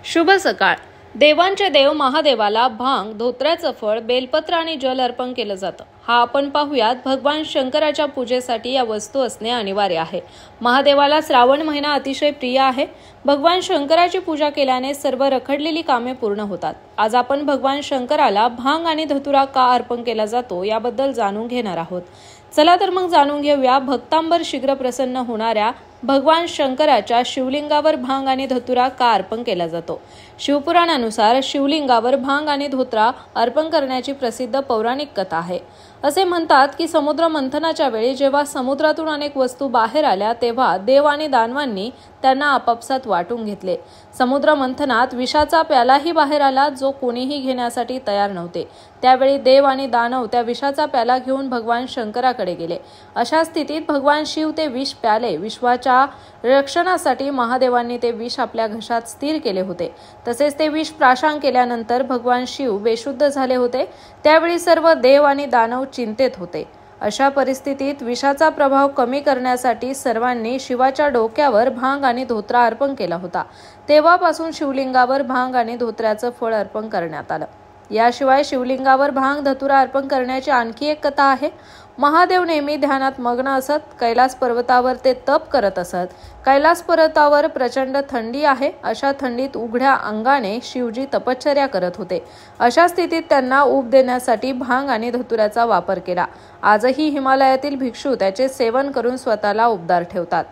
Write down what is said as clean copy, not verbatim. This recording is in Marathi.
शुभ सकाळ। देवांचे देव महादेवाला भांग, धोत्र्याचं फळ, बेलपत्र आणि जल अर्पण केलं जातं। हा आपण पाहूयात। भगवान शंकराच्या पूजेसाठी या वस्तू असणे अनिवार्य आहे। महादेवाला श्रावण महिना अतिशय प्रिय आहे। भगवान शंकराची पूजा केल्याने सर्व रखडलेली कामे पूर्ण होतात। आज आपण भगवान शंकराला भांग आणि धतुरा का अर्पण केला जातो याबद्दल जाणून घेणार आहोत। चला तर मग जाणून घेऊया भक्तांवर शीघ्र प्रसन्न होणाऱ्या भगवान शंकराच्या शिवलिंगावर भांग आणि धतुरा का अर्पण केला जातो। शिवपुराणानुसार शिवलिंगावर भांग आणि धोत्रा अर्पण करण्याची प्रसिद्ध पौराणिक कथा आहे। असे म्हणतात की समुद्र मंथनाच्या वेळी जेव्हा समुद्रातून अनेक वस्तू बाहेर आल्या तेव्हा देव आणि दानवांनी त्यांना आपापसात वाटून घेतले। समुद्र मंथनात विषाचा प्यालाही बाहेर आला जो कोणीही घेण्यासाठी तयार नव्हते। त्यावेळी देव आणि दानव त्या विषाचा प्याला घेऊन भगवान शंकराकडे गेले। अशा स्थितीत भगवान शिव ते विष प्याले। विश्वाच्या रक्षणासाठी महादेवांनी ते विष आपल्या घशात स्थिर केले होते। तसेच ते विष प्राशन केल्यानंतर भगवान शिव बेशुद्ध झाले होते। त्यावेळी सर्व देव आणि दानव चिंतेत होते। अशा परिस्थितीत विषाचा प्रभाव कमी करण्यासाठी सर्वांनी शिवाच्या डोक्यावर भांग आणि धोत्रा अर्पण केला होता। तेव्हापासून शिवलिंगावर भांग आणि धोत्र्याचं फळ अर्पण करण्यात आलं। याशिवाय शिवलिंगावर भांग धतुरा अर्पण करण्याची आणखी एक कथा आहे। महादेव नेहमी ध्यानात मग्न असत। कैलास पर्वतावर ते तप करत असत। कैलास पर्वतावर प्रचंड थंडी आहे। अशा थंडीत उघड्या अंगाने शिवजी तपश्चर्या करत होते। अशा स्थितीत त्यांना ऊब देण्यासाठी भांग आणि धतुऱ्याचा वापर केला। आजही हिमालयातील भिक्षू त्याचे सेवन करून स्वतःला उबदार ठेवतात।